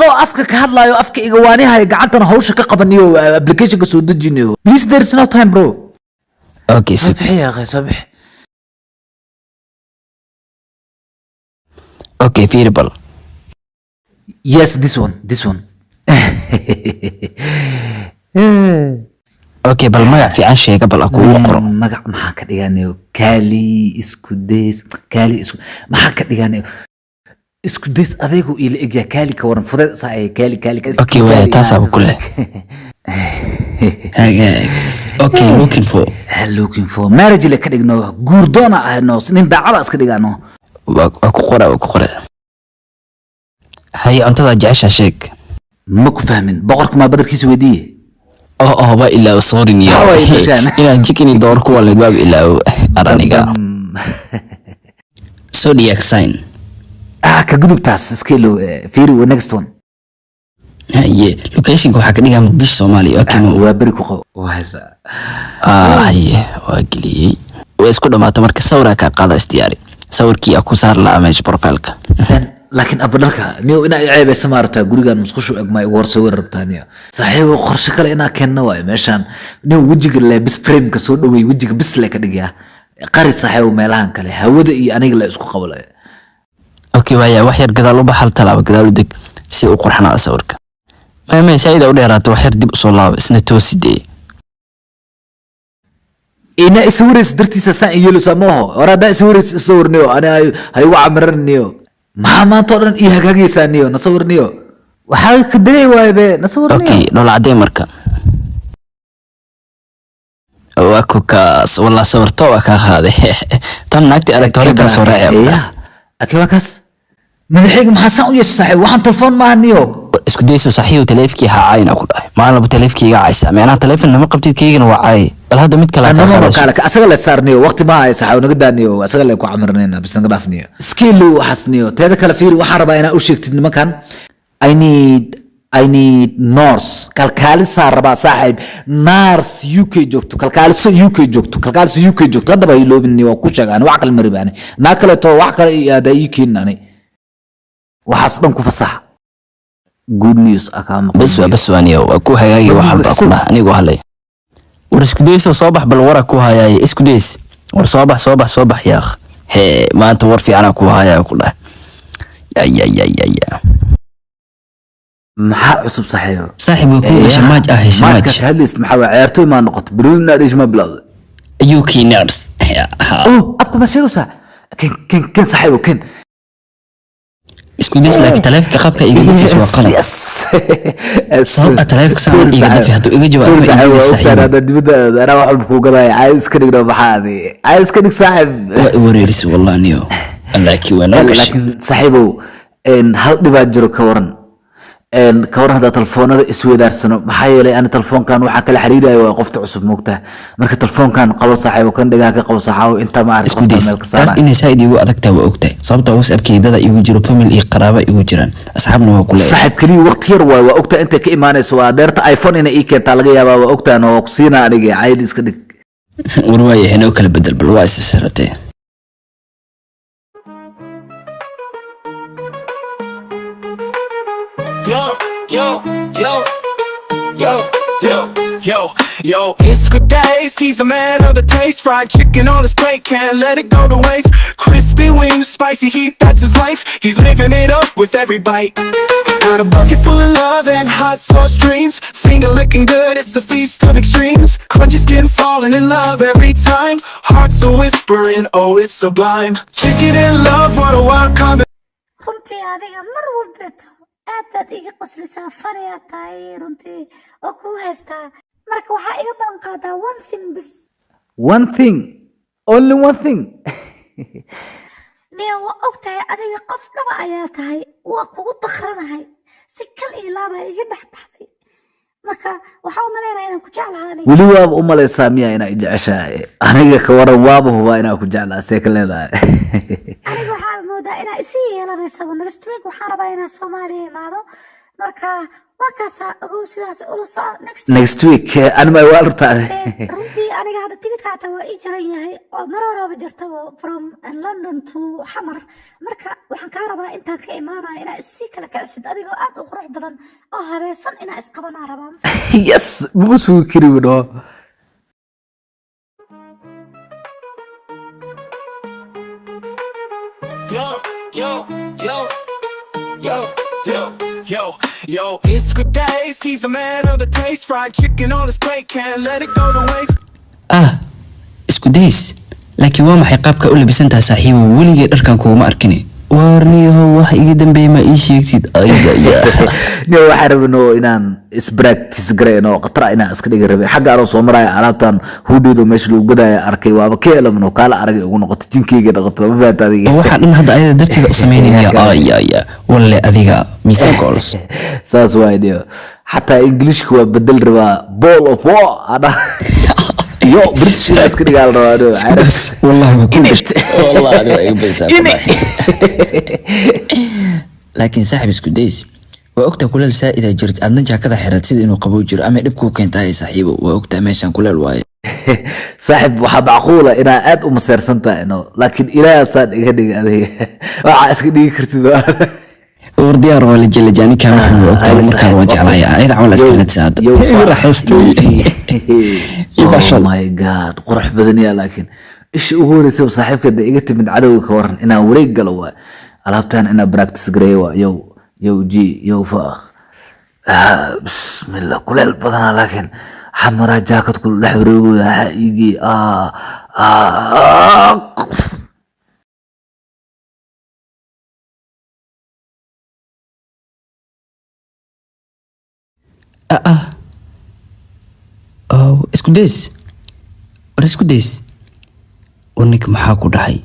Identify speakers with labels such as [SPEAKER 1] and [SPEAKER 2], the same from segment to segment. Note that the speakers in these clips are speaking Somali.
[SPEAKER 1] adoo afka ka hadlayo afka iga waanihay gacantana hawsha ka qabaniyo application ka soo dejinayo please there is no time bro
[SPEAKER 2] okay
[SPEAKER 1] صبح يا اخي صبح
[SPEAKER 2] okay feasible
[SPEAKER 1] yes this one
[SPEAKER 2] okay bal magac fiican sheega bal aku qoro
[SPEAKER 1] magac maxaa ka dhiganayo kali isku days kali isku maxaa ka dhiganayo isku days adeegu ila egya kali ka waran fudeed saay kali
[SPEAKER 2] okay waa taas abu kule okay looking for
[SPEAKER 1] marriage la ka dhigno guurdoona ahno nin daacada iska dhigano
[SPEAKER 2] waa ku qora hay antada jecesha sheeg
[SPEAKER 1] ma ku fahmin boqorka ma badarkiisa weydiye
[SPEAKER 2] ba ilaa sorry niyo ina jikini door ku wala baab ilaa araniga zodiac sign
[SPEAKER 1] ka gudubtaas iskelo fiiri next one
[SPEAKER 2] haye location waxa ka dhigaa Muqdisho Soomaaliya okay
[SPEAKER 1] waa bari ku qabo waasa
[SPEAKER 2] haye waa galiyay way isku dhamaatay marka sawirka ka qaada istiyaari sawirkii aku saar la image profile-ka
[SPEAKER 1] laakiin abdalka niyo ina ceebay samaarta gurigan musqushu egmay war sawir rabtaaniyo saaxiibo qorshe kale ina keenna way meeshan niyo wajiga la bis frame ka soo dhaweey wajiga bis la ka dhigaa qari saaxiibo meelahan kale hawada iyo aniga la isku qabalay
[SPEAKER 2] okay waaya wax yar gadaal u baxal talaabo gadaal u deg si uu qurxanaado sawirka ma sayida u dheeraato wax yar dib u soo laabo isna toosidee
[SPEAKER 1] ina isawirays dartiisa saan yeelo samooho orada isawirays sawirniyo ana ay ugu camiraniyo ما طولن إيه هكاكي سانيو نصور نيو وحاول كدري وايبه نصور نيو
[SPEAKER 2] أوكي دول عدي مركا واكو كاس والله صورتو واكا هذا تم ناكتي ألكتوري كاس وراعي
[SPEAKER 1] إيه أكي واكاس مدحيق محاسان ويش صحيح وحان تلفون ما هنيو
[SPEAKER 2] اسكو ديسو صحيح وتليفكي هاعاين أقول ما أنا بتليفكي عايسة معناها تليفن لما قبتيت كيغن وعاي بل هذا ميت كلا
[SPEAKER 1] كالك أسغل تسارنيو وقت ما هاي صحيح ونقدانيو أسغل يكو عمرنينا بس نقرافنيو سكيلو وحسنيو تهذا كالفير وحاربا أنا أشيكت إن مكان I need nurse كالكالي ساربا صاحب نارس يوكي جوكتو كالكالي يوكي جوكتو هذا بايلو مني وكوشاغاني وعقل مريباني ناكلتو وعقل يادا يكيناني وحسبن كفصح good news أكام
[SPEAKER 2] بس وانيو أكو هاي وحب أكو أني وهالي ورسكديس وصباح بالورا كو هاي اسكديس ورصباح يا أخ هي ما أنت ورفي أنا كو هاي كلها يا
[SPEAKER 1] محا عصب
[SPEAKER 2] صاحب ويكون شماج
[SPEAKER 1] شماج هلست محاوى عيرتو ما نقط بريلنا ليش ما بلاد
[SPEAKER 2] يوكي نيرس
[SPEAKER 1] أبقى ما سيوسا كن صاحبه كن
[SPEAKER 2] isku dis laakiin taleefanka qabka iga dafis waa qalad sabab taleefanka saan iga dafi haduu iga jawaabo iga saxiib
[SPEAKER 1] ana dibada ana wax walba ku gaday ay iska dhigno maxaadi ay iska dhig saaxib
[SPEAKER 2] wareeris wallahi niyo laakiin
[SPEAKER 1] saaxiibo hal dhibaat jiro ka waran كورها هذا تلفون هذا اسود أرسنال محايلة أنا تلفون كان وحكى الحريرة وقفت عصب موقته مركز تلفون كان قوي صحيح وكان دقاق قوي صحيح وأنت ما عرفت
[SPEAKER 2] بس إني سايدي وأذكت وأكتة صبت وسأب كي ده يوجروا فمن القرابة يوجران أصحابنا وكل
[SPEAKER 1] صاحب كلي وقت يروى وأكتة أنت كإيمان سوا دارت آيفون إن إيك تلقى يا بابا وأكتة أنا وقصينا أنا عادي إسكدك
[SPEAKER 2] ورواية هنا وكل بدل بالوايس السرتين
[SPEAKER 3] Yo, it's good days. He's a man of the taste. Fried chicken on his plate, can't let it go to waste. Crispy wings, spicy heat, that's his life. He's living it up with every bite. Got a bucket full of love and hot sauce dreams. Finger licking good, it's a feast of extremes. Crunchy skin falling in love every time. Hearts are whispering, oh it's sublime. Chicken in love, what a wild combination.
[SPEAKER 4] runtii adiga mar walbeeto aad baad iga qoslaysaa faniyaa tahay runtii oo kuu haystaa marka waxaa iga balan qaadaa one thing bas
[SPEAKER 1] only one thing
[SPEAKER 4] niyo waa og tahay adiga qof dhaba ayaa tahay waa kugu dakranahay si kal iyo laabaa iga dhex baxday marka waxaa u maleynayaa inaan ku jeclahay
[SPEAKER 1] weli waaba u maleysaa miyaa inaa jeceshahay aniga ka waran waaba hubaa inaa ku jeclaa see ka leedahay
[SPEAKER 4] aniga waxaa moodaa inaa isii yeelanaysa next week waxaan rabaa inaan Soomaaliya imaado marka waa kaasaa ogow sidaas ula soco
[SPEAKER 1] next week أنا ما والرتا
[SPEAKER 4] runtii aniga hadda tigidka hataa waa ii jaran yahay oo mar horeba jirtaba from London to xamar marka waxaan kaa rabaa intaan ka imaanaya inaa isii kala kacsid adigoo aad u qurux badan oo habeesan inaa isqabanaa rabaa
[SPEAKER 1] yes بوسو كريمو
[SPEAKER 3] Yo, yo, yo, yo, yo, yo, yo. It's good days. He's a man of the taste. Fried chicken on his plate. Can't let it go to waste.
[SPEAKER 2] isku days laakiin waa maxay qaabka u labisan tahay saaxiibo weligay dharkan kuuma arkini warniyahow wax iga dambeeya ma ii sheegtid
[SPEAKER 1] نيو waxaan rabno inaan ispractice gareyno qatra inaan iska dhigi rabay xagga aan soo maray alaabtan hudoodo meesha lagu gadaya arkay waaba ka elamno kala aragay ugu noqoto jinkeyga dhaqato ma baad adiga
[SPEAKER 2] waxaan dhan hadda ayada darteeda u sameynaya walle adiga miisaan goals
[SPEAKER 1] saas waa ideo hatta englishku waa bedel rabaa ball of war ada yo british iska dhigal rabaa
[SPEAKER 2] wallahi ma ku dhishta wallahi adiga iga baysaa laakiin saaxib isku days waa ogtaa kuleel saa'ida jirt adna jaakada xirad sida inuu qabow jiro ama dhib ku keentay saaxiibo waa ogtaa meeshan kuleel waaye
[SPEAKER 1] saaxib waxa macquula inaa aad u maseersan tahay laakiin ilaahay saan iga dhigay adiga waxa iska dhigi kartid
[SPEAKER 2] ورديار ولا جل جاني كان نحن وقتها مركز وجعلها يا أيضا عمل أسكنت سعد
[SPEAKER 1] رحستي oh my god قرح بدنيا لكن إيش أقول يسوي صاحب كده إجت من عدوي كورن أنا وريق قالوا ألعبتها أنا براكتس جريوا يو جي يو فاخ بسم الله كل البدن لكن حمرا جاكت كل لحبرو يجي
[SPEAKER 2] isku days warnik maxaa ku dhahay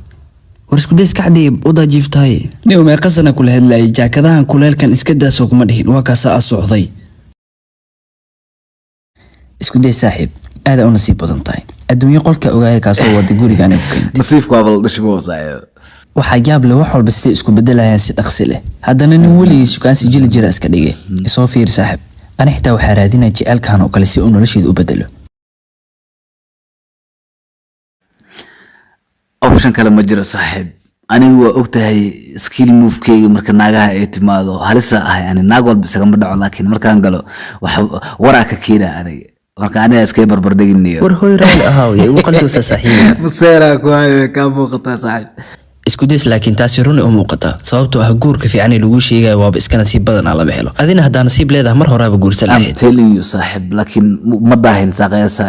[SPEAKER 2] war isku days kacdii wada jiiftaay niyo ma qasana kula hadlay jaakadahan kuleelkan iska daaso kuma dhihin waa kaasa socday isku days saaxiib aad u nasiib badan tahay adduunyo qolka ogaaya ka soo wada guriga anigu keentay
[SPEAKER 1] nasiibku waa bal dhishmo saaxiib
[SPEAKER 2] waxa yaab leh wax walba si isku bedelayaan si dhaqsi leh haddana nin weligiis sukaansi jili jira iska dhigay soo fiir saaxiib أنا حتى وحرادينا جعل كانوا كلسي أنو لشيد أبدله
[SPEAKER 1] أوبشن كلام مجرى صاحب أنا هو وقتها سكيل موف كي مركز ناقها اعتماده هلسا يعني ناقول بس كم بدعوا لكن مركز قالوا وراك كيرا مركز أنا اسكي بربردقني
[SPEAKER 2] ورهوي رأي أهاوي وقلتو صحيح
[SPEAKER 1] مصيرا كواي كابو قطع صاحب
[SPEAKER 2] isku days laakiin taasi run u muuqata sababtoo ah guurka fiican ee lagu sheegay waaba iska nasiib badan ala helo adina hadaa nasiib leedahay mar horeba guursan lahayd
[SPEAKER 1] telling you saaxib laakiin ma daahin saqaysa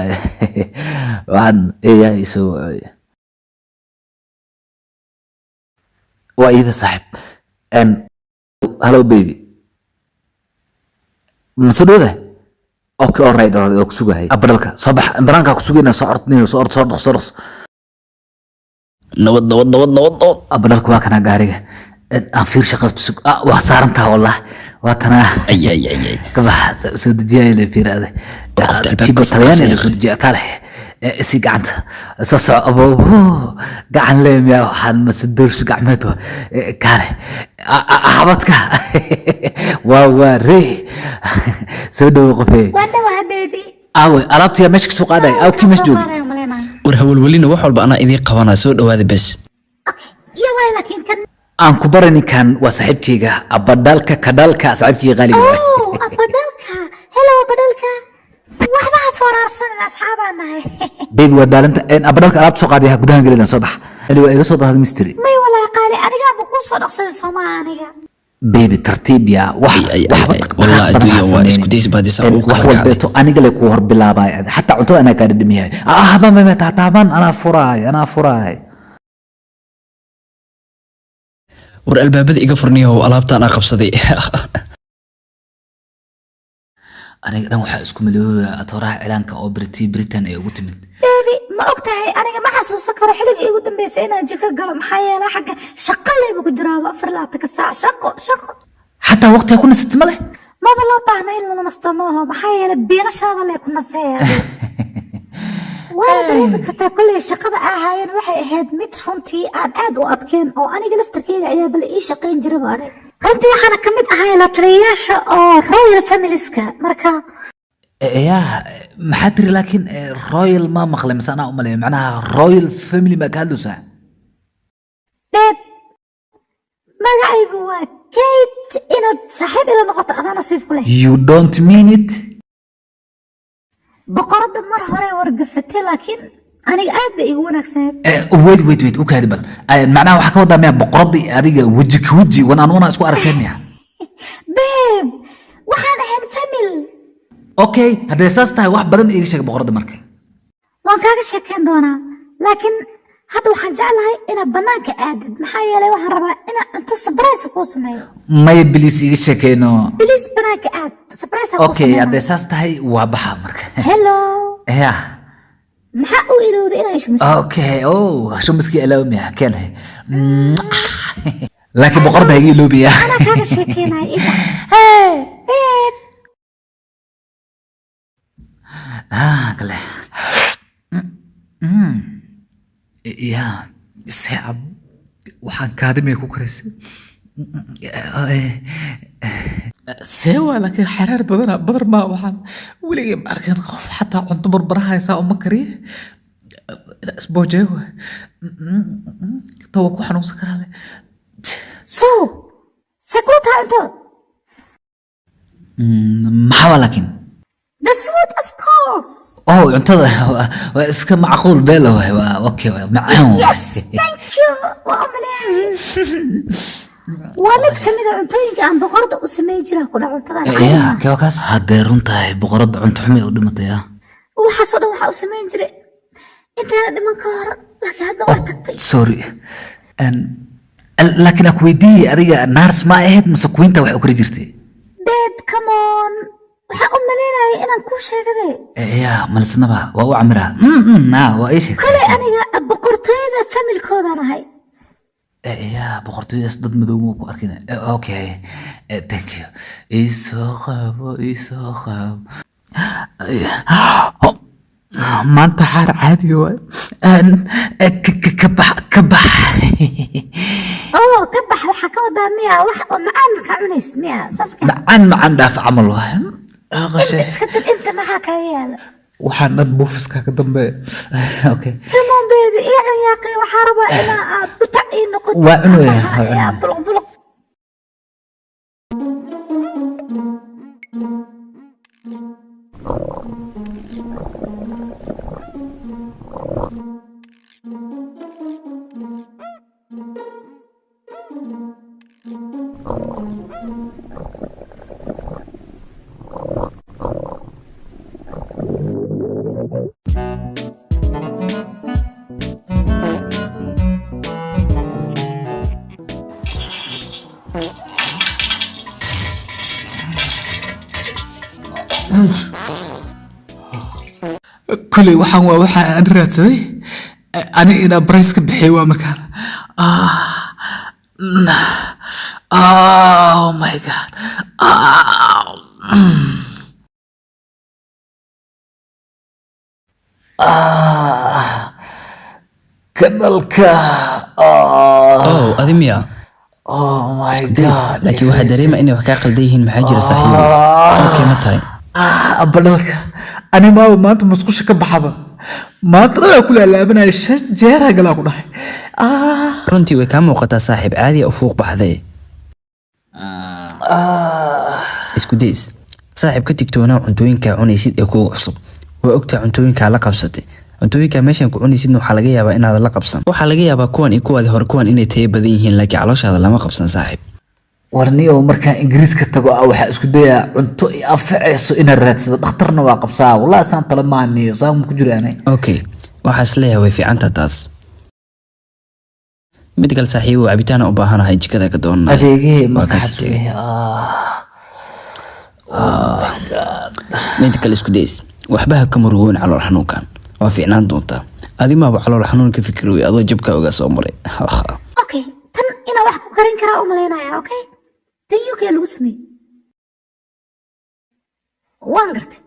[SPEAKER 1] waxaan eeyaa isoo waa ida saaxib and hello baby masudooda okay all right oo kusugahay abdalka sabax baranka kusugayna soo ordnayo soo ordo
[SPEAKER 2] نود
[SPEAKER 1] أبلغك واكنا قارية أنفير شقفت سوق وصارنتها والله واتنا
[SPEAKER 2] أي
[SPEAKER 1] كبح سود جاي اللي في هذا تيجي طلياني اللي سود جاي كاله سيق عنت صص أبو قعن لهم يا حن ما صدرش قعمته كاله أحبطك واو ري سودو قفي
[SPEAKER 4] وانا وها بيبي
[SPEAKER 1] أوي ألعبت يا مشك سوق هذا أو كي مش جوجي
[SPEAKER 2] warhawal welina wax walba ana idin qabanaa soo dhawaada bas
[SPEAKER 4] iyo way laakiin kan
[SPEAKER 1] aan ku barani kan waa saaxiibkayga abadalka kadalka saaxiibkayga qaaliga
[SPEAKER 4] ah abadalka hello abadalka waxba ha foorarsan asxaabanahay
[SPEAKER 1] baby wadaalanta in abadalka alaabta soo qaadiyaa gudaha galina soo bax ali waa iga soo dahad mystery
[SPEAKER 4] may wala qaali adiga ma ku soo dhaqsan Soomaaliga
[SPEAKER 1] baby tartiib ya wax
[SPEAKER 2] والله adduunyo waa isku days baadisa oo
[SPEAKER 1] wax walbeeto aniga le ku hor bilaabay hatta cuntada ana ka dhimiyahay ma taaban ana furaay
[SPEAKER 2] war albaabada iga furniyo alaabtaan aan qabsaday
[SPEAKER 1] aniga dhan waxa isku milooya atooraha cilaanka oo Britain ay ugu timid
[SPEAKER 4] baby ma ogtahay aniga ma xasuusan karo xilliga igu dambeysay inaan jika galo maxaa yeelay xagga shaqo leeyahay ku jiraa 24 saac shaqo
[SPEAKER 1] حتى وقت يكون استمله
[SPEAKER 4] ما بالله طعنا إلا نستموها بحيل بيرش هذا اللي كنا سير وانا كتا كل الشقة هاي وحي هاد متر فنتي عن اد وأبكين أو أنا قلت تركيا يا بل إيش شقين جرباني runtii waxaana ka mid ahay la taliyayaasha oo royal familieska marka
[SPEAKER 1] يا ما حدري لكن رويال ما مقلي بس انا امالي معناها رويال فاميلي ما كان له ساعه
[SPEAKER 4] beeb magacaygu waa kate inaad saaxiib ila noqoto adaa nasiib ku leh
[SPEAKER 1] you don't mean it
[SPEAKER 4] boqoradda mar hore wargafatay laakiin aniga aad bay igu wanaagsaneed
[SPEAKER 1] wait وكادي بل معناها waxa ka wadaa miya boqoradii adiga waji ka waji wana isku arkay miya
[SPEAKER 4] beeb waxaan ahayn famil
[SPEAKER 1] okay hadday saas tahay wax badan iiga sheeg boqoradda marka
[SPEAKER 4] waan kaaga sheekayn doonaa laakiin hadda waxaan jeclahay inaad bannaanka aadid maxaa yeelay waxaan rabaa inaad cunto sabraysa kuu sameeyo
[SPEAKER 1] maya bilis iiga sheekayno
[SPEAKER 4] bilis bannaanka aad sabraysa kuu
[SPEAKER 1] okay hadday saas tahay waa baxa marka
[SPEAKER 4] hello
[SPEAKER 1] ya
[SPEAKER 4] maxaa u ilowday inaa ishmiso
[SPEAKER 1] okay shumiskii alawmiya keenay laakiin boqoradda iga iloobiya
[SPEAKER 4] anaa kaaga sheekaynaya ida beeb
[SPEAKER 1] kale يا صعب waxaan kaadimay ku karisay sewa laakiin xaraar badar ma waxaan weligay ma arkin qof xataa cunto barbarahaysa uma kariye isboojeewa tawa ku xanuunsan karaa leh
[SPEAKER 4] so sakuutaa cuntada
[SPEAKER 1] maxaa laakiin
[SPEAKER 4] the food of course
[SPEAKER 1] cuntada waa iska macquul beelo waa okay waa macaan
[SPEAKER 4] yes thank you waa umaleeyay waa mid ka mid ah cuntooyinka aan boqorada u sameyn jiray ku dhac cuntada
[SPEAKER 1] ya kaas hadday runtahay boqorada cunto xumay u dhimatay
[SPEAKER 4] waxaasoo dhan waxaa u sameyn jiray intaana dhiman ka hor laakiin hadda waa tagtay
[SPEAKER 1] sorry laakiin aku weydiiyey adiga naars ma ahayd mase kuinta wax u kari jirtay
[SPEAKER 4] babe come on waxaa u maleynaya inaan kuu sheegabe
[SPEAKER 1] ya malisnaba waa u camiraa waa ii sheegtay
[SPEAKER 4] kale aniga boqortooyada familkoodaan ahay
[SPEAKER 1] ya boqortooyadaas dad madow ma ku arkin okay thank you isoo qabo maanta xaar caadiga waay ka bax
[SPEAKER 4] ka bax waxaa ka wadaa miya wax oo macaan markaa cunays miya saas
[SPEAKER 1] macaan dhaaf camal waay
[SPEAKER 4] iska tag inta maxaa kaga yaala
[SPEAKER 1] waxaan dhan buufiska ka dambeeya okay
[SPEAKER 4] come on baby ii cun yaaqay waxaa rabaa inaa aad butac ii noqoto
[SPEAKER 1] waa cunaya
[SPEAKER 4] buluq
[SPEAKER 1] kuley waxaan waa waxa aan raadsaday ani inaa barays ka bixiyo waa markaan oh my god kadalka
[SPEAKER 2] adi miya
[SPEAKER 1] oh my god
[SPEAKER 2] laakiin waxaa dareema inay wax kaa qaldan yihiin maxaa jira saaxiibo halkay ma tahay
[SPEAKER 1] abadhalka ani maaba maanta musqusha ka baxaba maanta dhan ku laalaabanaya 5 jeera galaa ku dhahay
[SPEAKER 2] runtii way kaa muuqataa saaxiib caadi u fuuq baxday isku days saaxiib ka digtoona cuntooyinka cunaysid ee kuugu cusub waa ogtaa cuntooyinka la qabsatay cuntooyinka meeshan ku cunaysidna waxaa laga yaabaa inaad la qabsan waxaa laga yaabaa kuwan iyo kuwaadi hore kuwan inay tayo badan yihiin laakiin calooshaada lama qabsan saaxiib
[SPEAKER 1] warniyo markaan ingiriiska tago waxaa isku dayaa cunto i anfacayso inaan raadsado dhakhtarna waa qabsaa wallahi saan tala maaniyo saan ku jiraanay
[SPEAKER 2] okay waxaas leeyahay way fiicantaa taas mid kale saaxiibo cabitaan u baahanahay jikada ka doonaa
[SPEAKER 1] adeegee
[SPEAKER 2] waa kasi tegay mid kale isku days waxba ha ka murugoon calool xanuunkan waa fiicnaan doontaa adimaaba calool xanuun ka fikir wey adoo jabka oga soo maray
[SPEAKER 4] okay tan inaa wax ku karin karaa u malaynaya okay tan UK lagu sameeyey waan gartay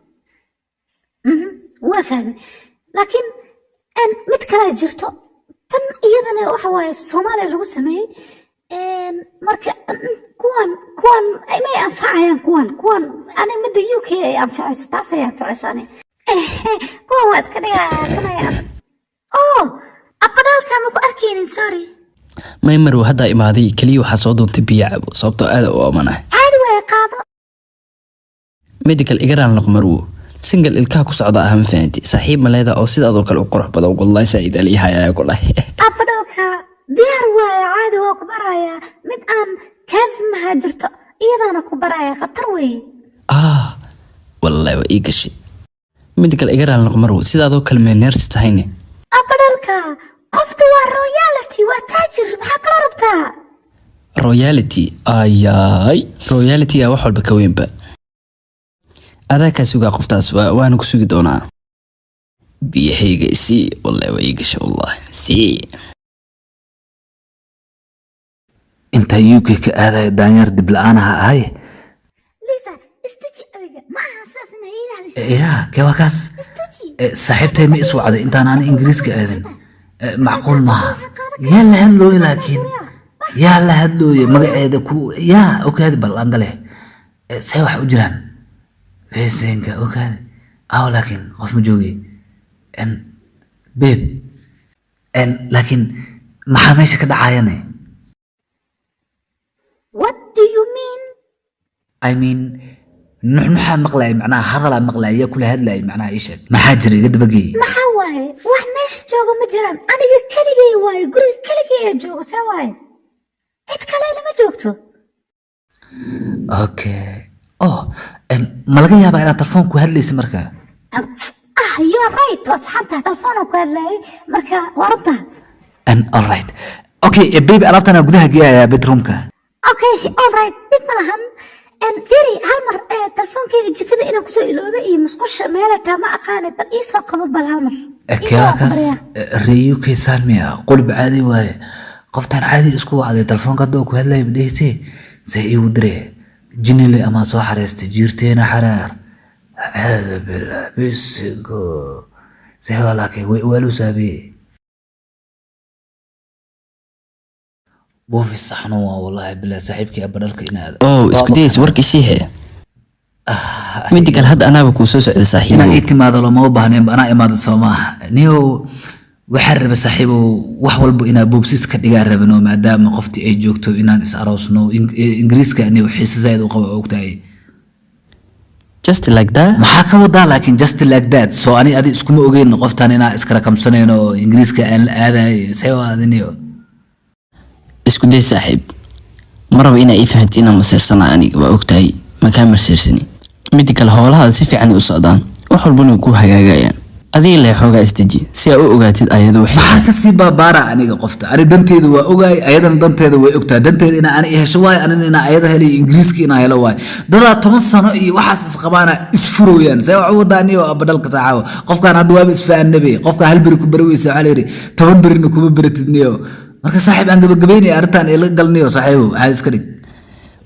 [SPEAKER 4] waa fahmay laakiin mid kale jirto tan iyadana waxa waaye Soomaaliya lagu sameeyey marka kuwan may anfacayaan kuwan ani midda UK ay anfacayso taas ay anfacayso ani kuwan waa iska dhigayaan abadalka ma ku arkaynin sorry
[SPEAKER 2] maymarow haddaa imaaday keliya waxaad soo doontay biyo cabo sababtoo aada u amanahay
[SPEAKER 4] caadi way qaado
[SPEAKER 2] medical igaraan laqmarwo single ilkaha ku socda ah ma fahanti saaxiib maleeda oo sidaadoo kale u qurux badan wallahi saaid aliyahay ayaa ku dhahay
[SPEAKER 4] abadalka diyaar waaya caadi waa ku barayaa mid aan kaasi mahaa jirto iyadaana ku baraya khatar weeye
[SPEAKER 2] wallahi waa ii gashay medical igaraan laqmarwo sidaadoo kale mee neersi tahayne
[SPEAKER 4] abadalka qofta waa royalty waa taajir maxaa kala rabtaa
[SPEAKER 2] royalty ayay royalty aa wax walba ka weynba adaa kaa sugaa qoftaas waana ku sugi doonaa biyahayga isii wallahi waa ii gashay wallahi sii
[SPEAKER 1] inta UK ka aadaya daanyar dib la-aanaha ahay
[SPEAKER 4] lisa istaji adiga ma aha saas in haylaha
[SPEAKER 1] ya kewakaas saaxiibtay ma is wacday intaan aan ingiriiska aadin macquul maaha yaa la hadlooye laakiin yaa la hadlooye magaceeda ku yaa okaadi bal angale say wax u jiraan feesenka okaadi laakiin qof ma joogay beeb laakiin maxaa meesha ka dhacayane
[SPEAKER 4] what do you mean
[SPEAKER 1] I mean nuxnuxaa maqlaya macnaha hadalaa maqlaya yaa kula hadlaya macnaha ii sheeg maxaa jira iga dabageey
[SPEAKER 4] maxaa waaye wax meesha jooga ma jiraan aniga keligay waaye guriga keligay aa joogo see waaye cid kale lama joogto
[SPEAKER 1] okay ma laga yaabaa inaad telefoon ku hadlaysa markaa
[SPEAKER 4] you're right waa saxantaha telefoonaa ku hadlayay marka waranta
[SPEAKER 1] all right okay baby alaabtana gudaha geeyayaa bedroomka
[SPEAKER 4] okay all right dib ma lahan firi hal mar telefonkeyga jikada inaan kusoo iloobay iyo musqusha meelataa ma aqaane bal ii soo qabo bal hal mar
[SPEAKER 1] keekaas reeyu kaysaan miya qulb caadi waaye qoftaan caadi isku wacday telefoonka hadda ku hadlaya badheysee say iigu diree jinile ama soo xareystay jiirteena xaraar caada billah bisigo say walaakin way waalu saabiyey بوفي الصحن والله بالله صاحبك أبدالك إن
[SPEAKER 2] اسكو ديس وركي سيها مدي قال هذا أنا بكون سوسع صاحبه
[SPEAKER 1] أنا إتي ماذا لما وبهني أنا إمادة سماح نيو وحرب صاحبه وحول بو إنا بوبسيس كدقار بنو ما دام قفتي أي جوكتو إنا إسعروس نو إنجليز كأني وحيس زايد وقوة وقتاي
[SPEAKER 2] just like that
[SPEAKER 1] ما حكى وضع لكن just like that so أنا أدي إسكو مؤجين قفتان إنا إسكرا كم سنة إنه إنجليز كأن هذا سوى هذا نيو
[SPEAKER 2] isku day saaxiib maraba inaa ii fahanti inaan masiirsana aniga waa ogtahay makaa marsiirsani midi kale howlahaada si fiican u socdaan wax walbana ku hagaagayaan adiga lee xoogaa isdeji si aa u ogaatid ayada
[SPEAKER 1] maxaa kasii baabaara aniga qofta ani danteeda waa ogaay ayadana danteeda way ogtahay danteeda inaa ani hesho waay anina inaa ayada helay ingiriiska inaa helo waay dadaa 10 sano iyo waxaas isqabaana isfurooyaan say wax u wadaaniyo abadalka saacawo qofkaan hadda waaba isfaanabe qofka hal bari ku baraweysa waxa la yiri 10 barina kuma baratidniyo marka saaxiib aan gabagabeynay arintan ila galniyo saaxiibo caadi iska dhig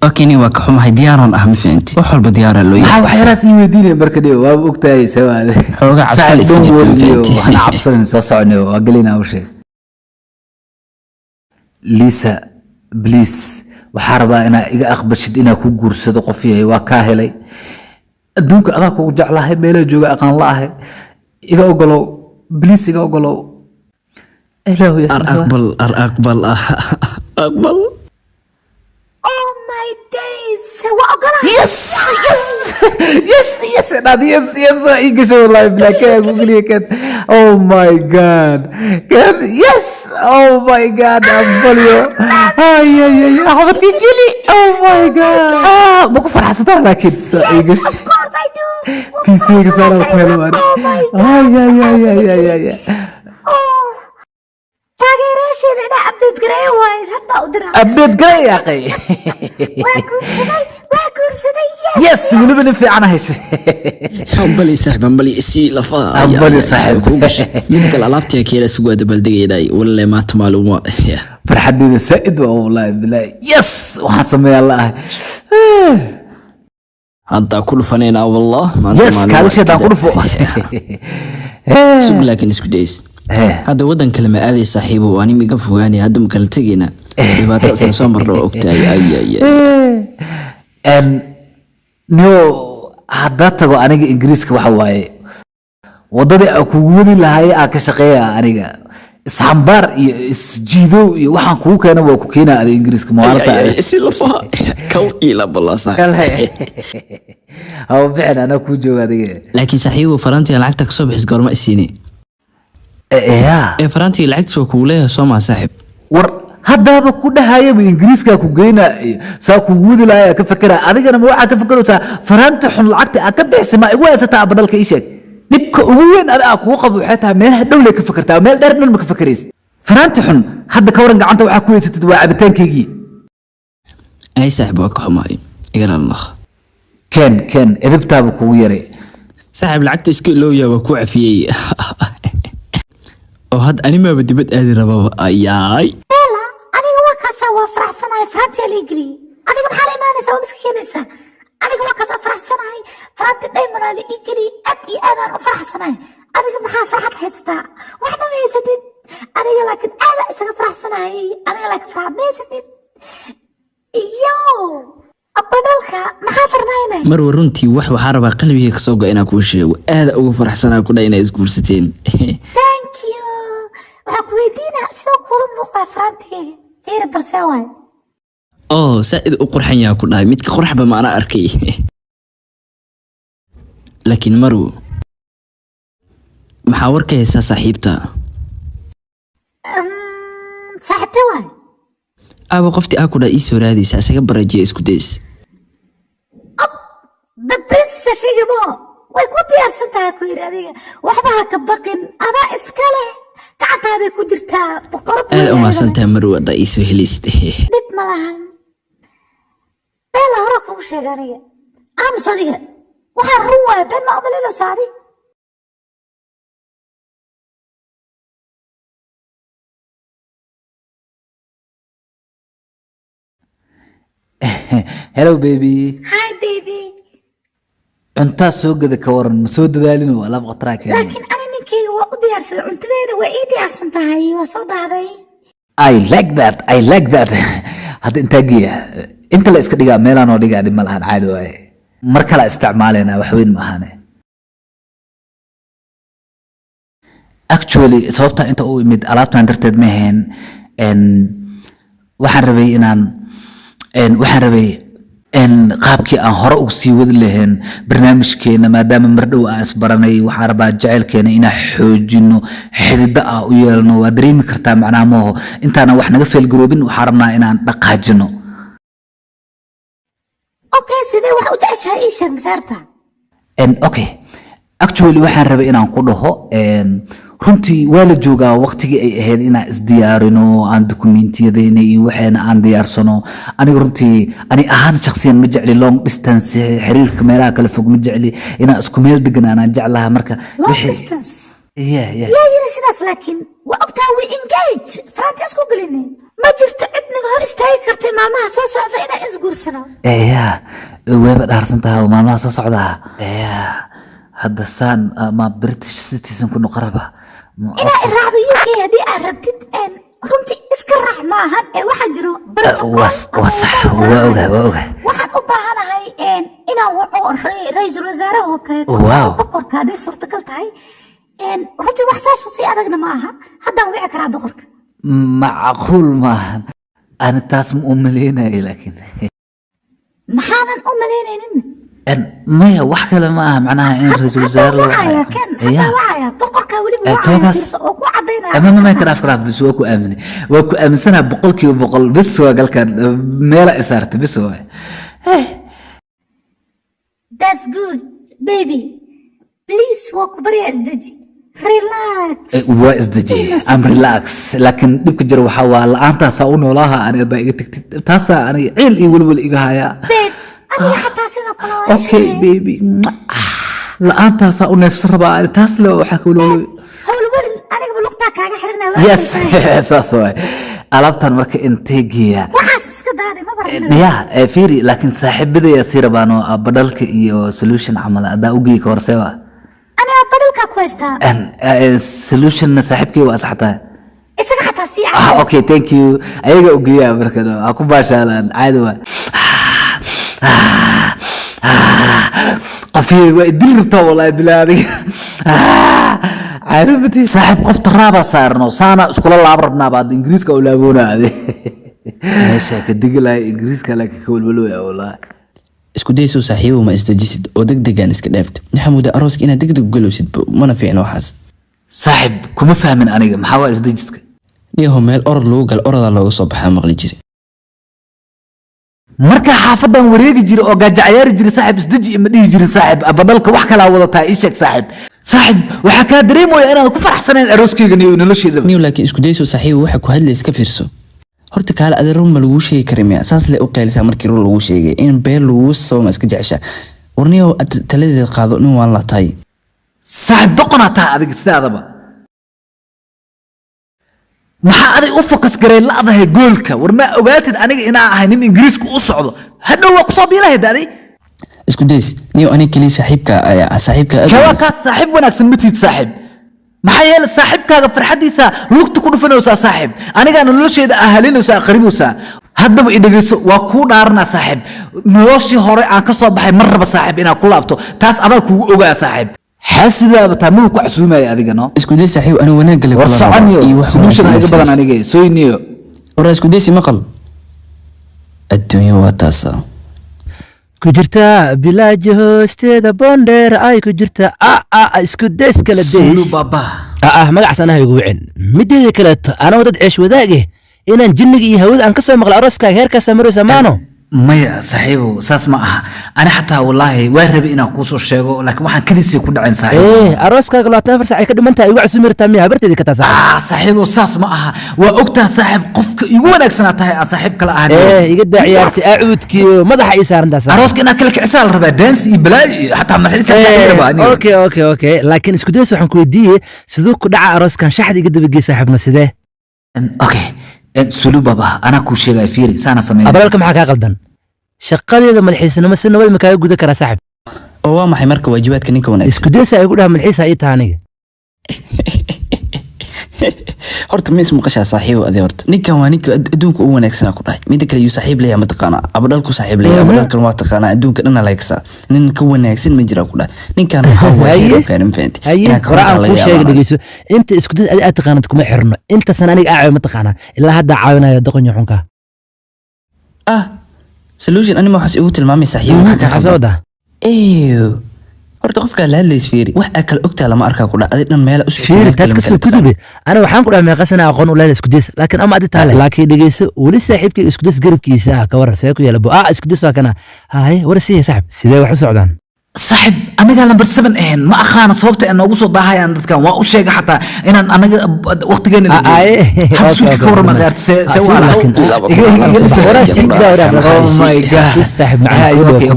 [SPEAKER 2] okay ni waa ka xumahay diyaaran ah ma fahanti wax walba diyaar loo yahay
[SPEAKER 1] waxa yaraas ii weydiinay marka dhiyo waa ogtahay sawaade
[SPEAKER 2] xooga cabsan iska jirto
[SPEAKER 1] waxaan cabsan soo soconay waa galina u sheeg Lisa please waxa rabaa inaa iga aqbashid inaa ku guursado qof yahay waa ka helay adduunka adaa ku jeclahay meel jooga aqaan laahay iga ogolow please iga ogolow إلهي يا
[SPEAKER 2] أقبل أقبل أقبل
[SPEAKER 4] oh my days وأقرأ
[SPEAKER 1] yes yes yes نادي yes yes إيش والله بلا كذا قولي كذا oh my god كذا yes oh my god أقبل يو يا أحمد كيجلي oh my god بكو فرح ستة لكن إيش
[SPEAKER 4] of course I do
[SPEAKER 1] في سير صار وكله يا
[SPEAKER 4] taageerayaasheeda inaa update gareeyo waaye hadda u diraa
[SPEAKER 1] update gareey يا أخي
[SPEAKER 4] waa guursaday
[SPEAKER 1] yes weliba nin fiican hayse
[SPEAKER 2] أقبل صاحب أقبل إسي لفا
[SPEAKER 1] أقبل صاحب
[SPEAKER 2] من كل علاقتي كيرا سوى دبل دقيقة ولا ما تمالوما
[SPEAKER 1] فرحدي السائد والله بالله يس وحسم يا الله
[SPEAKER 2] هذا كل فنين والله ما
[SPEAKER 1] يس هذا شيء تقول فوق
[SPEAKER 2] سوق لكن اسكو دايس هذا ودن كلمة هذه صاحبه وأنا ميقف وأنا هذا مكلتجينا dhibaatada isla soo marna waa ogtahay ay
[SPEAKER 1] En no hadda tago aniga ingiriiska waxa waaye wadadii aan kugu wadi lahaay aan ka shaqeeya aniga isxambaar iyo isjiidow iyo waxaan kugu keena waa ku keenaa ada ingiriiska maalata
[SPEAKER 2] si lafa kaw ila balasa
[SPEAKER 1] haw bixin anaa kuu jooga adiga
[SPEAKER 2] laakiin saaxiibo farantiga lacagta kasoo bixis goorma isiini farantiga lacagta soo kugu leeyahay soo maa saaxiib
[SPEAKER 1] war haddaaba ku dhahayaba ingiriiska ku geyna saa kugu wadi lahaay ka fakera adigana ma waxaa ka fakeraysaa faranta xun lacagta aad ka bixisa ma igu haysataa abadhalka ii sheeg dhibka ugu weyn ada aa kugu qabo waxay tahay meelaha dhow lay ka fakertaa meel dheer dhan ma ka fakeraysid faranta xun hadda ka waran gacanta waxaa ku haysatid waa cabitaankaygii
[SPEAKER 2] ay saaxiib waa ka xumaay igana allah
[SPEAKER 1] ken edibtaaba kugu yaray
[SPEAKER 2] saaxiib lacagta iska ilowya waa ku cafiyey oo had animaba dibad aadi rababa ayaay
[SPEAKER 4] Bella, aniga waa kaasa waa faraxsanahay farantiya la igeliye adiga maxaa la imaanaysaa oo miska keenaysaa aniga waa kaasoo faraxsanahay faranti dhaymanaa la igeliye aad iyo aadaan u faraxsanahay adiga maxaa farxad haysataa waxna ma haysatid aniga laakiin aadaan isaga faraxsanahay aniga laakiin farxad ma haysatid iyo abadhalka maxaa tarnaynay
[SPEAKER 2] marwa runtii waxaa rabaa qalbiga kasoo go inaan kuu sheego aada ugu faraxsanaa ku dha inay isguursateen
[SPEAKER 4] thank you waxaan ku weydiinaa sidoo kula muuqdaa farantigayga fiiri balse waay
[SPEAKER 2] oo saaid u qurxan yaha ku dhahay midka qurxba maana arkay laakiin marwo maxaa warka haysaa saaxiibta
[SPEAKER 4] saaxiibta waay
[SPEAKER 2] aba qoftii aa ku dhaa ii soo raadaysa isaga barajiya isku days
[SPEAKER 4] the princess shigimo way ku diyaarsan tahay ku yidhi adiga waxba ha ka baqin adaa iska leh gacantaaday ku jirtaa boqorad
[SPEAKER 2] aada u mahadsantahay marwo haddaa ii soo helaysta
[SPEAKER 4] dhib ma lahan beela hore kugu sheega aniga aamus adiga waxaa run waaya been ma umalilo saadi
[SPEAKER 1] hello baby
[SPEAKER 4] hi baby
[SPEAKER 1] cuntaa soo gada ka waran ma soo dadaalin waa laba qatraa keen
[SPEAKER 4] laakiin ani ninkeyga waa u diyaarsaday cuntadeeda waa ii diyaarsan tahay waa soo daaday
[SPEAKER 1] I like that hadda intaa geeya inta la iska dhigaa meelaanoo dhigaa dhib ma lahan caadi waaye mar kala isticmaaleyna wax weyn ma ahane actually sababta inta u imid alaabtan darteed ma ahayn waxaan rabay qaabkii aan hore ugu sii wadi lahayn barnaamijkeena maadaama mar dhow aan isbaranay waxaan rabaa jacaylkeena inaan xoojino xidida ah u yeelno waa dareemi kartaa macnaha maaho intaana wax naga feelgaroobin waxaan rabnaa inaan dhaqaajino
[SPEAKER 4] okay sidee wax u jeceshahay ii sheeg masaarta
[SPEAKER 1] okay actually waxaan rabay inaan ku dhaho runtii waa la joogaa waqtigii ay ahayd inaan isdiyaarino aan dukumentiyadeyna iyo waxeena aan diyaarsano aniga runtii ani ahaan shakhsiyan ma jecli long distance xiriirka meelaha kala fog ma jecli inaan isku meel degan aanaan jeclaha marka
[SPEAKER 4] long distance
[SPEAKER 1] yaa
[SPEAKER 4] yiri sidaas laakiin waa ogtaa we engage faranti isku gelinay ma jirto cid naga hor istaagi kartay maalmaha soo socda inaan isguursano
[SPEAKER 1] yaa weeba dhaarsan tahay maalmaha soo socda yaa hadda saan ma British citizen ku noqoraba
[SPEAKER 4] inaa iraacdo UK haddii aad rabtid runtii iska raac maahan waxaa jiro
[SPEAKER 1] waa ogahay
[SPEAKER 4] waxaan u baahanahay inaan waco ra-iisul wasaaraha oo kaleeto boqorka hadday suurtagal tahay runtii wax saas sii adagna ma aha haddaan wici karaa boqorka
[SPEAKER 1] macquul maahan ani taas ma u maleynaya laakiin
[SPEAKER 4] maxaadan u malaynaynin
[SPEAKER 1] maya wax kale ma aha macnaha in ra-iisul wasaare
[SPEAKER 4] wacaya boqorka weliba oo ku
[SPEAKER 1] cadaynaya ma karaaf bis waa ku aaminsanaa 100% bis waa galkan meela isaarta bis waa
[SPEAKER 4] that's good baby please waa ku bariya isdaji relax
[SPEAKER 1] waa isdaji am relax laakiin dhibka jira waxaa waa la'aantaasaa u noolaha aniga iga tagtid taasaa aniga ciil iyo welwel iga haya
[SPEAKER 4] aniga xataa sidoo kale
[SPEAKER 1] okay baby la'aantaasaa u neefsan rabaa taas le waxaa ka
[SPEAKER 4] welwel anigaba luqtaa kaaga xiranaya
[SPEAKER 1] yes saas waay alaabtan marka intee geeya
[SPEAKER 4] waxaas iska daaday ma baran
[SPEAKER 1] ya fiiri laakiin saaxiibadaya sii rabaano badhalka iyo solution camal adaa u geey ka horsee waa
[SPEAKER 4] ana badhalka ku haystaa
[SPEAKER 1] solution saaxiibkii waa saxtaa
[SPEAKER 4] isaga xataa sii
[SPEAKER 1] ah okay thank you ayaga u geeyaa markan ha ku baashaalaan caadi waa qafiyey waa idil rabtaa wallahi bilaadi عارفتي صاحب قفت الرابع صارنا وصانا اسكولا لعب ربنا بعد انجليز كاولابونا هذه ماشي كدق لا انجليز كلا كول بلو يا والله
[SPEAKER 2] isku dayso saaxiibo ma isdajisid oo degdegan iska dhaafto maxamuud arooska inaad degdeg galowsid mana fiicno waxaas
[SPEAKER 1] صاحب كما فاهمين انيga maxaa waa isdajiska
[SPEAKER 2] niyaho meel orod lagu gal oroda looga soo baxaa maqli jiray
[SPEAKER 1] marka xaafadan wareegi jiray oo gaaja ciyaari jiray saaxib isdaji ima dhihi jiray saaxib abadalka wax kala wadataa ii sheeg saaxib saaxib waxa ka dareemayo inaan ku faraxsanayn arooskeyga iyo nolosheeda
[SPEAKER 2] niyo laakiin isku dayso saaxiibo waxa ku hadlay iska fiirso horta kaala adeer ma lagu sheegi karimaya saas le u qeylisa markii run lagu sheegay in beel lagu soo ma iska jecesha warniyo taladeed qaado nin waan la taay
[SPEAKER 1] saaxib doqonata adiga sidaadaba maxaa aday u focus garay laadahay goolka war ma ogaatid aniga inaa ahay nin ingiriisku u socdo hadhow waa ku soo biilahay daday
[SPEAKER 2] isku days niyo aniga kali saaxiibka
[SPEAKER 1] kawa ka saaxiib wanaagsan matid saaxiib maxaa yeelay saaxiibkaaga farxadiisa lugta ku dhufanaysa saaxiib aniga nolosheeda ahalinaysa qariibeysa haddaba idageyso waa ku dhaarna saaxiib noloshii hore aan ka soo baxay marraba saaxiib inaa ku laabto taas adag kugu ogaa saaxiib xasidaaba taamul ku casuumay adiga no
[SPEAKER 2] isku day saaxiib ana wanaag gal
[SPEAKER 1] war soconiyo iyo wax solution badan aniga sooyniyo
[SPEAKER 2] war isku day si maqal adduunyo waa taasa
[SPEAKER 5] ku jirta bilaaji hoosteeda bonder ay ku jirta isku days kala days
[SPEAKER 1] baba
[SPEAKER 5] magac sanaha igu wicin mideeda kale ana wadad ceesh wadaage inaan jinniga iyo hawada aan ka soo maqla arooska heerkaas maraysa maano
[SPEAKER 1] maya saaxiibo saas ma aha ana xataa wallahi waa rabi inaan ku soo sheego laakiin waxaan kaliisii ku dhacin saaxiibo
[SPEAKER 5] arooska 24 saac ay ka dhimantahay igu casuumirtaa miya habarteedii ka taa
[SPEAKER 1] saaxiibo saas ma aha waa ogtaa saaxiib qofka igu wanaagsanaa tahay aan saaxiib kala ahayn
[SPEAKER 5] iga daa ciyaartay acuudkii madaxa ay saarantaa
[SPEAKER 1] arooska inaa kala kicisa la rabaa dance iyo balaa xataa marxis ka rabaa
[SPEAKER 5] okay laakiin isku days waxaan ku weydiiyay sidoo ku dhaca arooskan shaxdi iga dabagey saaxiibna sidee
[SPEAKER 1] okay sulu baba ana ku sheegay fiiri saana sameeyay
[SPEAKER 5] abalka maxaa ka qaldan shaqadeeda malxiisnimo si nabad ma kaaga guda kara saaxib
[SPEAKER 2] oo waa maxay marka waajibaadka ninka wanaagsan
[SPEAKER 5] isku daysa ay ku dhaha malxiisa ay taaniga
[SPEAKER 2] horta ma ismu qashaa saaxiibo adee horta ninkan waa ninka adduunka ugu wanaagsan ku dhahay mid kale yu saaxiib leeyahay ma taqaana abadalku saaxiib leeyahay abadalkan waa taqaana adduunka dhan la yaqsa nin ka wanaagsan ma jira ku dhahay ninkan waxa waa kaarin faanti
[SPEAKER 5] yaa quraan ku sheeg dhageyso inta isku day aad taqaanad kuma xirno inta san aniga aaw ma taqaana ilaa hadda caawinaya doqon xunka
[SPEAKER 2] solution anima waxaas igu tilmaamay saaxiibo
[SPEAKER 5] waxa ka soo daa
[SPEAKER 2] horta qofka la hadlays fiiri wax akal ogtaa lama arkaa ku dhacday dhan meel
[SPEAKER 5] u fiiri taas ka soo kudube ana waxaan ku dhahay meeqasana aqoon u leeyahay isku days laakiin ama adi taale laakiin dhageyso wali saaxiibkii isku days garabkiisa ka warar see ku yeelabo isku days waa kana hay war si saaxiib sidee wax u socdaan
[SPEAKER 1] صاحب أنا قال نمبر 7 إن ما أخانا صوبت إنه وصل ضاهي عند كان وأشيء حتى إن أنا وقت جاني هذا سويت كورة ما غيرت سوى
[SPEAKER 5] لكن ورا شيء دورة
[SPEAKER 1] أوه ماي جاد
[SPEAKER 5] السحب معها أوكي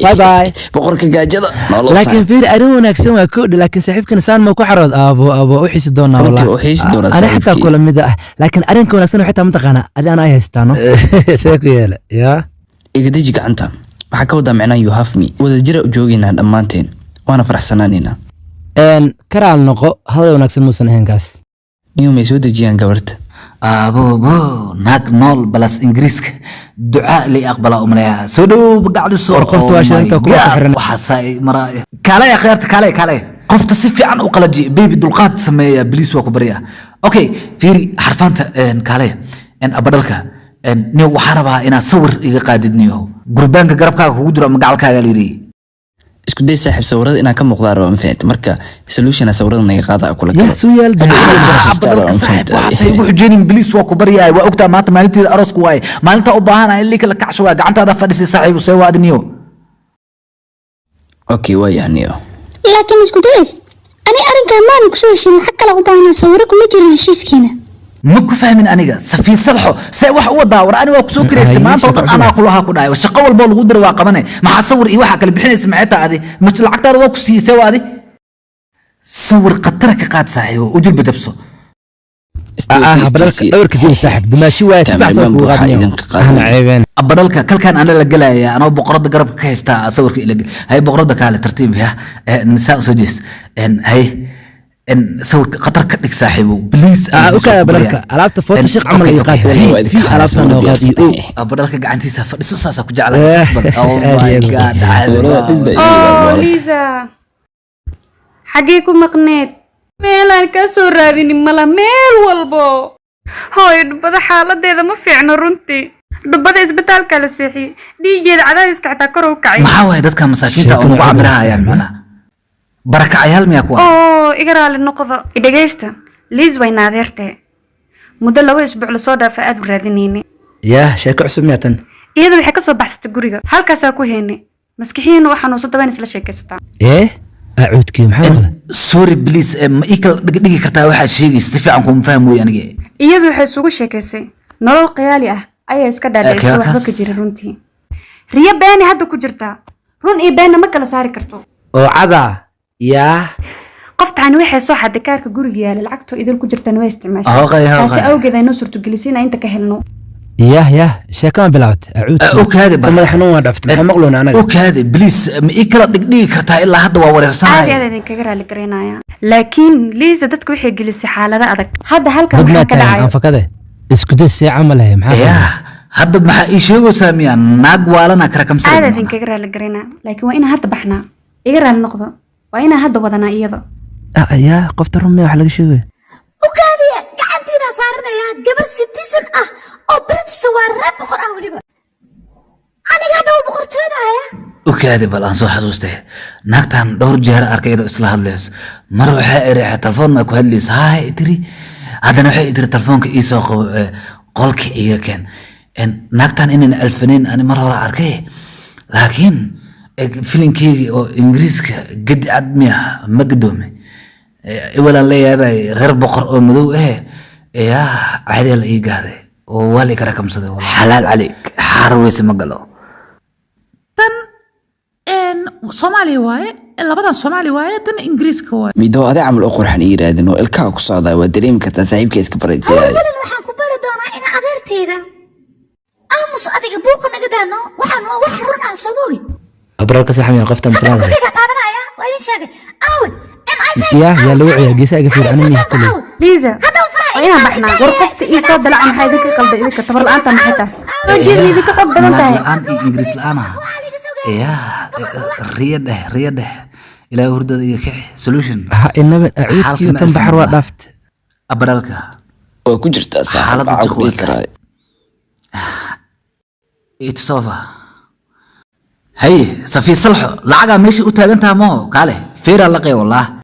[SPEAKER 5] باي باي
[SPEAKER 2] بقولك جاجدة
[SPEAKER 5] لكن في أرونا كسوة كود لكن سحبك إنسان ما كحرض أبو أحس دونا والله أنا حتى كل مدة لكن أرنك ونسنا حتى منطقنا أنا هستانو سيكو يا
[SPEAKER 2] إيجاديجي كعنتا waxaa ka wada macnaa you have me wada jira u joogeynaa dhammaanteen waana faraxsanaanayna
[SPEAKER 5] karaal noqo hada wanaagsan muusan ahayn kaas
[SPEAKER 2] niyo may soo dejiyaan gabarta
[SPEAKER 1] abo naag nool balas ingiriiska ducaa li aqbala umlaya soo dhow gacdi soo
[SPEAKER 5] qofta waa shanta ku xiran
[SPEAKER 1] waxa say maraaya kale ya khayrta kale qofta si fiican u qalaji baby dulqaad sameeya please waa ku bariya okay fiiri xarfaanta kale abadalka niyo waxaan rabaa inaad sawir iga qaadidniyo gurbaanka garabkaaga kugu jiro magacalkaaga liiri
[SPEAKER 2] isku day saaxiib sawirada inaan ka muuqdaa raba ma fahanti marka solution sawirada naga qaada kula
[SPEAKER 5] kale soo yaal
[SPEAKER 1] waxay ugu xujeenin bliis waa ku baryaay waa ogtaa maanta maalinteeda aroosku waay maalinta u baahanahay in liika la kacsho waa gacantaada fadhisay saaxiib soo waadniyo
[SPEAKER 2] okay waa yahniyo
[SPEAKER 6] laakiin isku days ani arinkan maan ku soo heshin xaq kala u baahnaa sawiro kuma jirin heshiiskiina
[SPEAKER 1] ما كفاهمين أنيقا سفين صلحو سيوح وضع وراني وكسو كريستي ما أنت أنا كلها كداي والشقة والبول قدر واقمني ما حصور إيوحا كالي بحين سمعتها هذه مش العقدار وكسي سوا هذه صور قطرك قاد صاحبه وجل بجبسه
[SPEAKER 5] أبدالك دور كثير ساحب دماشي واي تبع صوت وغادي عيبين
[SPEAKER 1] أبدالك كل كان أنا لقلا أنا بقرد قرب كيستا أصور هاي بقرد كالي ترتيبها النساء سجس هاي ان صور قطر كدك صاحبه بليز
[SPEAKER 5] اوكي بركه علابته فوتو شيق عمل يقات في علابته نوقاتي
[SPEAKER 1] abadalka gacantiisa fadhiso saasa ku jeclaa oh my god
[SPEAKER 7] liisa xagee ku maqneed meelaan ka soo raadinin mala meel walbo hooy dhubada xaaladeeda ma fiicno runtii dhubada isbitaalka la seexiyay dhiigeeda cadaadiska xitaa kor u kacay
[SPEAKER 1] maxaa waay dadka masaakiinta oo ugu cabirahayaan macnaha barakacayaal miyaa kuwa
[SPEAKER 7] iga raali noqdo dhegeysta liis way naadeertee muddo 2 isbuuc la soo dhaafay aad u raadinayni
[SPEAKER 5] yaa sheeko cusub miyatan
[SPEAKER 7] iyada waxay ka soo baxsatay guriga halkaas ku heynay maskixiina waxaan u soo dabayn isla sheekaysataa
[SPEAKER 5] acuudkii maxaa
[SPEAKER 1] sorry please ma ikal dhigi kartaa waxa sheegaysa si fiican kuma fahmooy aniga
[SPEAKER 7] iyadu waxay isugu sheekaysay nolol qiyaali ah ayaa iska dhaadhaysay waxba ka jira runtii riya been hadda ku jirta run iyo been ma kala saari karto
[SPEAKER 5] oo cada yaa
[SPEAKER 7] qoftaan waxay soo xaday kaarka guriga yaala lacagto idil ku jirtan way isticmaashay taasi awgeed aynu suurto gelisina inta ka helno
[SPEAKER 5] ياه شكان بلاوت اعود
[SPEAKER 1] اوكي
[SPEAKER 5] ما حنون ودفت ما مقلونا انا
[SPEAKER 1] اوكي بليز ما يكلا دغدغي كرتا الا هدا waa wareersanay
[SPEAKER 7] aad kaga raali gareynaya laakiin liisa dadku waxay gelisay xaalada adag hadda halkan waxa ka dhacay
[SPEAKER 5] aan fakade isku day si amal ah maxaa
[SPEAKER 1] hadda maxaa ii sheego saamiya naag waalana kara kamsan
[SPEAKER 7] aad kaga raali gareynaa laakiin waa in hadda baxnaa iga raali noqdo waa in hadda wadana iyada
[SPEAKER 5] يا قفت رمي wax laga sheegay
[SPEAKER 4] وكادي قعدتينا صارنا يا قبل 60 سنة oo British waa reeb boqor ah waliba aniga hadda boqortooyada ah
[SPEAKER 1] وكادي bal aan soo xasuustay naagtan dhowr jeer arkaydo isla hadleys mar waxa ay raacay telefoon ma ku hadleys haay tiri hadana waxa ay tiri telefoonka ii soo qabo qolki iga keen en naagtan inaan alfaneyn ani mar hore arkay laakiin filimkii oo ingiriiska gad admiya ma gadoomay wala leeyahay reer boqor oo madow يا عادي لا يقاده ولا يكركم صدق والله حلال عليك حارويس مقلو
[SPEAKER 8] tan Soomaali waaye labadan Soomaali waaye tan Ingiriiska waaye
[SPEAKER 2] mido aad amal u qurxan yiraahdeen oo ilka ku socdaa waa dareem kartaa saaxiibka iska bareeyay
[SPEAKER 4] waxaan ku bari doonaa in adeerteeda aamus adiga buuqa naga daano waxaan wax run ah soo moogid
[SPEAKER 5] abralka saxamiya qofta maslaada
[SPEAKER 4] adiga taabanaya waa idin sheegay awl
[SPEAKER 5] يا لو يا جيسا في عنني كله
[SPEAKER 7] ليزا وين بحنا ورقفت اي صوب دلعن هاي ذيك قلب ايدك تبر الان محيطه وجيني ذيك قد بنتها
[SPEAKER 1] الان انجليز الان يا ريده الى ورده يك سولوشن
[SPEAKER 5] انما اعيد كي تم بحر ودافت
[SPEAKER 1] ابرالك
[SPEAKER 2] oo ku jirta
[SPEAKER 1] xaalada jiqoy it's over هي صفي صلح لعقا ماشي u taagantaa mo kale feera laqay wallah